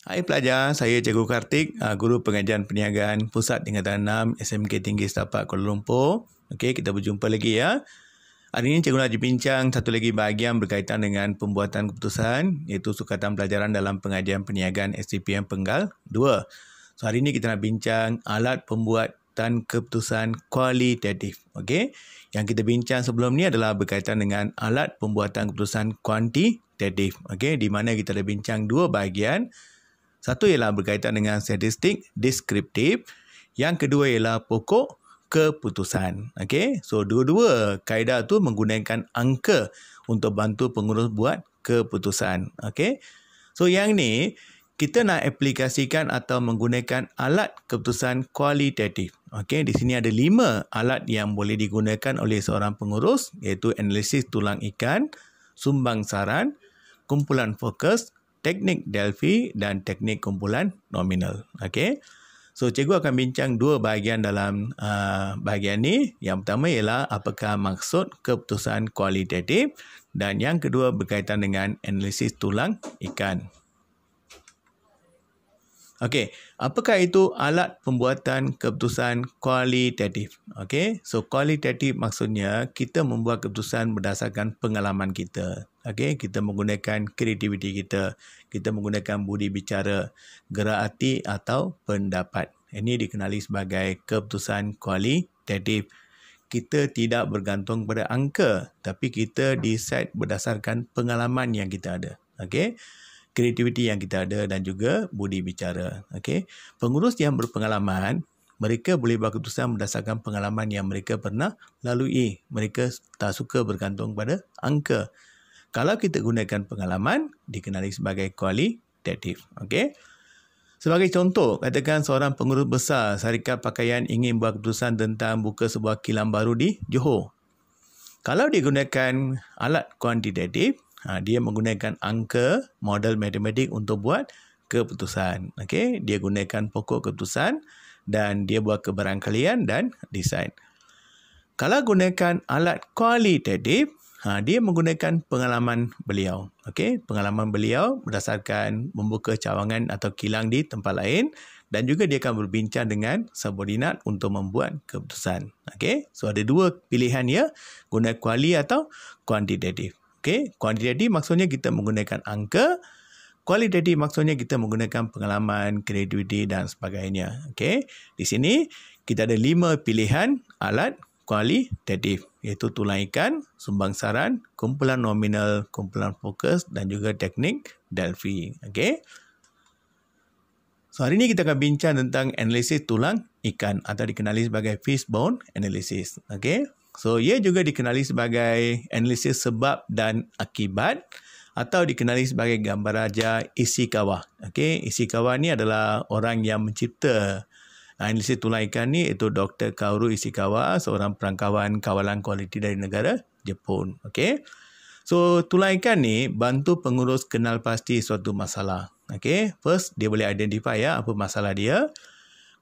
Hai pelajar, saya Cikgu Kartik, Guru Pengajian Perniagaan Pusat Tingkatan 6 SMK Tinggi Setapak Kuala Lumpur. Okey, kita berjumpa lagi ya. Hari ini Cikgu nak bincang satu lagi bahagian berkaitan dengan pembuatan keputusan, iaitu sukatan pelajaran dalam pengajian perniagaan STPM Penggal 2. So hari ini kita nak bincang alat pembuatan keputusan kualitatif. Okey, yang kita bincang sebelum ni adalah berkaitan dengan alat pembuatan keputusan kuantitatif. Okey, di mana kita ada bincang dua bahagian. Satu ialah berkaitan dengan statistik deskriptif. Yang kedua ialah pokok keputusan. Okey, so dua-dua kaedah tu menggunakan angka untuk bantu pengurus buat keputusan. Okey, so yang ni kita nak aplikasikan atau menggunakan alat keputusan kualitatif. Okey, di sini ada 5 alat yang boleh digunakan oleh seorang pengurus, iaitu analisis tulang ikan, sumbang saran, kumpulan fokus, teknik Delphi dan teknik kumpulan nominal. Okey. So cikgu akan bincang dua bahagian dalam bahagian ni. Yang pertama ialah apakah maksud keputusan kualitatif dan yang kedua berkaitan dengan analisis tulang ikan. Okey, apakah itu alat pembuatan keputusan kualitatif? Okey, so kualitatif maksudnya kita membuat keputusan berdasarkan pengalaman kita. Okey, kita menggunakan kreativiti kita, kita menggunakan budi bicara, gerak hati atau pendapat. Ini dikenali sebagai keputusan kualitatif. Kita tidak bergantung pada angka, tapi kita decide berdasarkan pengalaman yang kita ada. Okey, kreativiti yang kita ada dan juga budi bicara. Okey, pengurus yang berpengalaman, mereka boleh buat keputusan berdasarkan pengalaman yang mereka pernah lalui. Mereka tak suka bergantung pada angka. Kalau kita gunakan pengalaman, dikenali sebagai kualitatif. Okey, sebagai contoh, katakan seorang pengurus besar syarikat pakaian ingin buat keputusan tentang buka sebuah kilang baru di Johor. Kalau digunakan alat kuantitatif, dia menggunakan angka, model matematik untuk buat keputusan. Okey, dia gunakan pokok keputusan dan dia buat kebarangkalian dan decide. Kalau gunakan alat kualitatif, dia menggunakan pengalaman beliau. Okey, pengalaman beliau berdasarkan membuka cawangan atau kilang di tempat lain dan juga dia akan berbincang dengan subordinat untuk membuat keputusan. Okey, so ada dua pilihan ya, guna kuali atau kuantitatif. Okey, kuantitatif maksudnya kita menggunakan angka, kualitatif maksudnya kita menggunakan pengalaman, kreativiti dan sebagainya. Okey, di sini kita ada 5 pilihan alat kualitatif, iaitu tulang ikan, sumbang saran, kumpulan nominal, kumpulan fokus dan juga teknik Delphi. Okey, so hari ini kita akan bincang tentang analisis tulang ikan atau dikenali sebagai fishbone analysis. Okey, so ia juga dikenali sebagai analisis sebab dan akibat atau dikenali sebagai gambar raja Ishikawa. Okey, Ishikawa ni adalah orang yang mencipta analisis tulang ikan ni, iaitu Dr. Kaoru Ishikawa, seorang perangkawan kawalan kualiti dari negara Jepun. Okey, so tulang ikan ni bantu pengurus kenal pasti suatu masalah. Okey, first dia boleh identify ya apa masalah dia,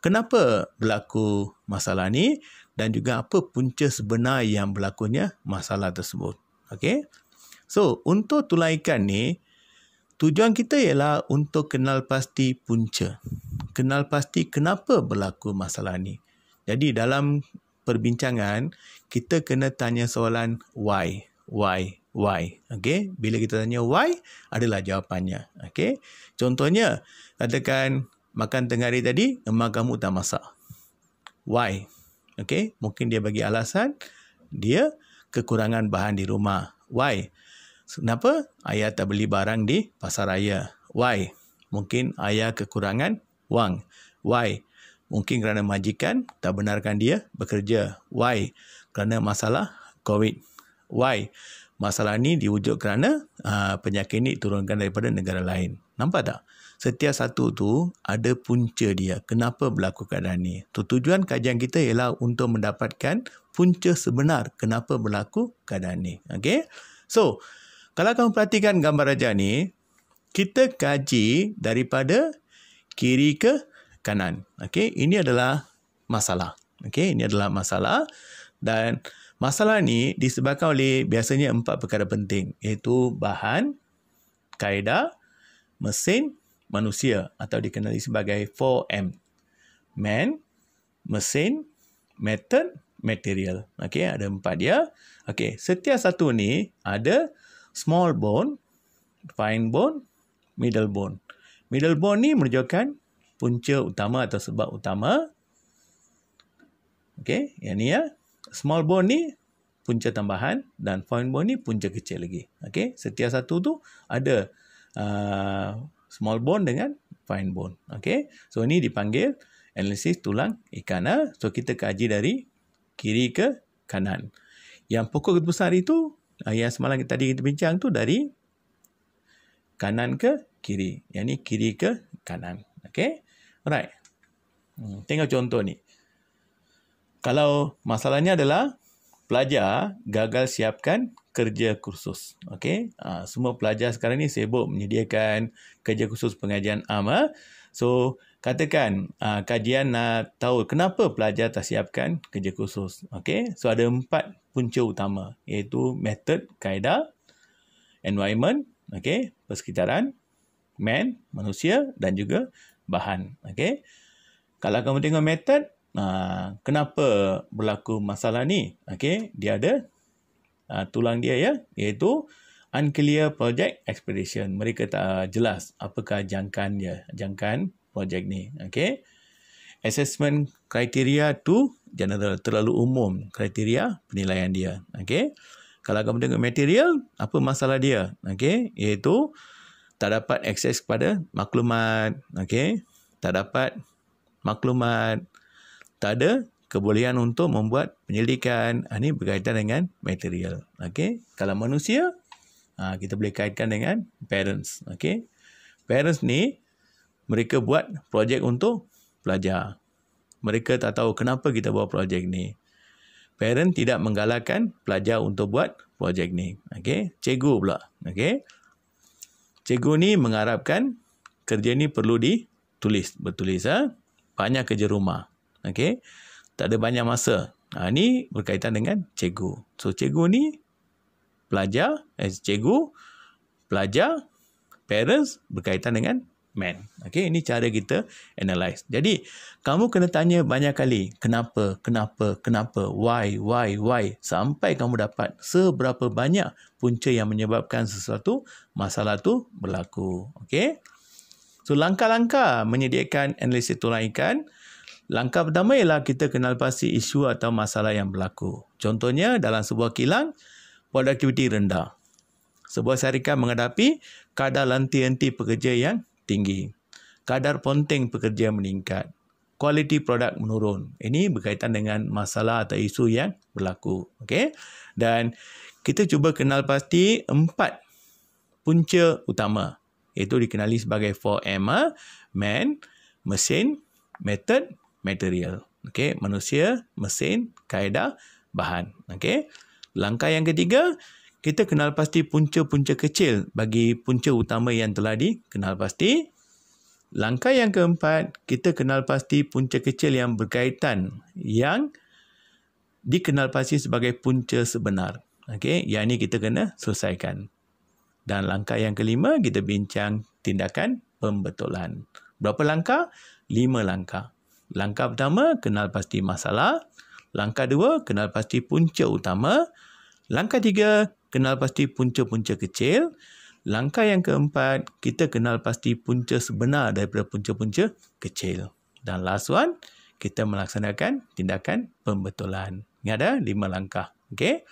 kenapa berlaku masalah ni dan juga apa punca sebenar yang berlakunya masalah tersebut. Okey, so untuk tulang ikan ni, tujuan kita ialah untuk kenal pasti punca. Kenal pasti kenapa berlaku masalah ni. Jadi dalam perbincangan, kita kena tanya soalan why. Okey, bila kita tanya why, adalah jawapannya. Okey, contohnya, katakan makan tengah hari tadi, emak kamu tak masak. Why? Okey, mungkin dia bagi alasan, dia kekurangan bahan di rumah. Why? Kenapa? Ayah tak beli barang di pasar raya. Why? Mungkin ayah kekurangan wang. Why? Mungkin kerana majikan tak benarkan dia bekerja. Why? Kerana masalah COVID. Why? Masalah ni diwujud kerana penyakit ni turunkan daripada negara lain. Nampak tak? Setiap satu tu ada punca dia. Kenapa berlaku keadaan ni? Tujuan kajian kita ialah untuk mendapatkan punca sebenar kenapa berlaku keadaan ni. Okey? So, kalau kamu perhatikan gambar raja ni, kita kaji daripada kiri ke kanan. Okey, ini adalah masalah. Okey, ini adalah masalah dan masalah ni disebabkan oleh biasanya 4 perkara penting, iaitu bahan, kaedah, mesin manusia atau dikenali sebagai 4M. Man, mesin, method, material. Okey, ada 4 dia. Okey, setiap satu ni ada small bone, fine bone, middle bone. Middle bone ni menunjukkan punca utama atau sebab utama. Okey, yang ni ya. Small bone ni punca tambahan dan fine bone ni punca kecil lagi. Okey, setiap satu tu ada small bone dengan fine bone. Okey, so ini dipanggil analisis tulang ikan. So kita kaji dari kiri ke kanan. Yang pokok keputusan itu yang semalam tadi kita bincang tu dari kanan ke kiri. Yang ni kiri ke kanan. Okey, alright. Tengok contoh ni. Kalau masalahnya adalah pelajar gagal siapkan kerja kursus. Okey, semua pelajar sekarang ni sibuk menyediakan kerja kursus pengajian am. So, katakan kajian nak tahu kenapa pelajar tak siapkan kerja kursus. Okey, so ada 4 punca utama, iaitu method, kaedah, environment, okey, persekitaran, man, manusia dan juga bahan. Okey, kalau kamu tengok method, kenapa berlaku masalah ni? Okey, dia ada tulang dia ya, iaitu unclear project expedition. Mereka tak jelas apakah jangkaan dia, jangkaan projek ni. Okey, assessment criteria tu general, terlalu umum kriteria penilaian dia. Okey, kalau kamu tengok material, apa masalah dia? Okey, iaitu tak dapat akses kepada maklumat. Okey, tak dapat maklumat, tak ada kebolehan untuk membuat penyelidikan. Ini berkaitan dengan material. Okey, kalau manusia, kita boleh kaitkan dengan parents. Okey, parents ni mereka buat projek untuk pelajar. Mereka tak tahu kenapa kita buat projek ni. Parent tidak menggalakkan pelajar untuk buat projek ni. Okey, cikgu pula. Okey, cikgu ni mengharapkan kerja ni perlu bertulis. Banyak kerja rumah. Okey, tak ada banyak masa. Ini berkaitan dengan cikgu. So, cikgu ni pelajar, cikgu, pelajar, parents berkaitan dengan man. Okey, ini cara kita analyze. Jadi, kamu kena tanya banyak kali. Kenapa? Why? Sampai kamu dapat seberapa banyak punca yang menyebabkan sesuatu masalah tu berlaku. Okey. So, langkah-langkah menyediakan analisis tulang ikan. Langkah pertama ialah kita kenal pasti isu atau masalah yang berlaku. Contohnya, dalam sebuah kilang, produktiviti rendah. Sebuah syarikat menghadapi kadar lanti-lanti pekerja yang tinggi. Kadar ponteng pekerja meningkat. Kualiti produk menurun. Ini berkaitan dengan masalah atau isu yang berlaku. Okey? Dan kita cuba kenal pasti 4 punca utama. Itu dikenali sebagai 4M. Man, mesin, method, material. Okey, manusia, mesin, kaedah, bahan. Okey. Langkah yang ketiga, kita kenal pasti punca-punca kecil bagi punca utama yang telah dikenal pasti. Langkah yang keempat, kita kenal pasti punca kecil yang berkaitan yang dikenal pasti sebagai punca sebenar. Okey, yang ini kita kena selesaikan. Dan langkah yang kelima, kita bincang tindakan pembetulan. Berapa langkah? 5 langkah. Langkah pertama, kenal pasti masalah. Langkah 2, kenal pasti punca utama. Langkah 3, kenal pasti punca-punca kecil. Langkah yang keempat, kita kenal pasti punca sebenar daripada punca-punca kecil. Dan last one, kita melaksanakan tindakan pembetulan. Ini ada 5 langkah. Okey.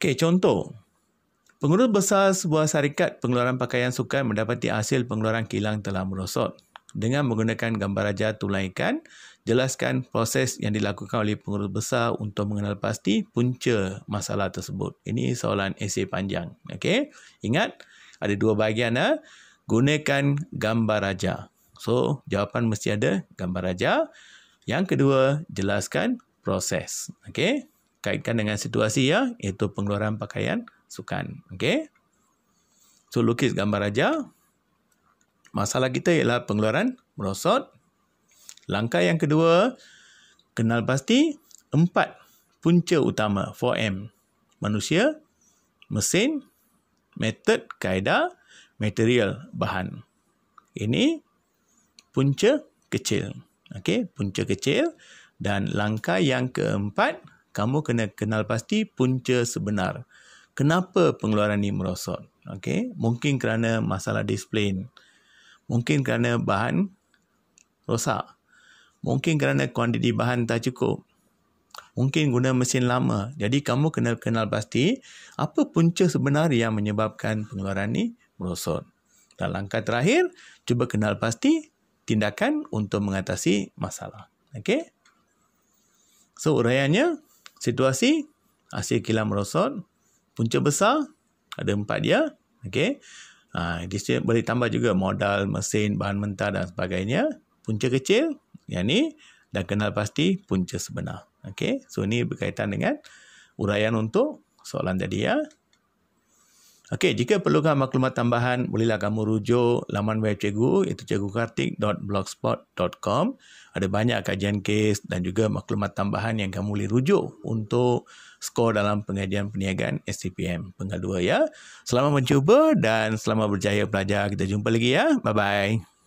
Okey, contoh. Pengurus besar sebuah syarikat pengeluaran pakaian sukan mendapati hasil pengeluaran kilang telah merosot. Dengan menggunakan gambar raja tulang ikan, jelaskan proses yang dilakukan oleh pengurus besar untuk mengenal pasti punca masalah tersebut. Ini soalan esei panjang. Okey, ingat ada 2 bahagian. Gunakan gambar raja. So, jawapan mesti ada gambar raja. Yang kedua, jelaskan proses. Okey, kaitkan dengan situasi ya, iaitu pengeluaran pakaian sukan. Okey. So, lukis gambar raja. Masalah kita ialah pengeluaran merosot. Langkah yang kedua, kenal pasti 4 punca utama 4M. Manusia, mesin, method, kaedah, material bahan. Ini punca kecil. Okey, punca kecil. Dan langkah yang keempat, kamu kena kenal pasti punca sebenar. Kenapa pengeluaran ini merosot? Okey, mungkin kerana masalah disiplin. Mungkin kerana bahan rosak. Mungkin kerana kuantiti bahan tak cukup. Mungkin guna mesin lama. Jadi kamu kena kenal pasti apa punca sebenar yang menyebabkan pengeluaran ini merosot. Dan langkah terakhir, cuba kenal pasti tindakan untuk mengatasi masalah. Okey? So, uraiannya, situasi, hasil kilang merosot, punca besar, ada 4 dia. Okey? Di sini boleh tambah juga modal, mesin, bahan mentah dan sebagainya. Punca kecil, yang ni, dan kenal pasti punca sebenar. Okey? So, ini berkaitan dengan uraian untuk soalan tadi ya. Okey, jika perlukan maklumat tambahan, bolehlah kamu rujuk laman web cikgu, iaitu cikgukartik.blogspot.com. Ada banyak kajian kes dan juga maklumat tambahan yang kamu boleh rujuk untuk skor dalam pengajian perniagaan SCPM Penggal 2 ya. Selamat mencuba dan selamat berjaya belajar. Kita jumpa lagi ya. Bye-bye.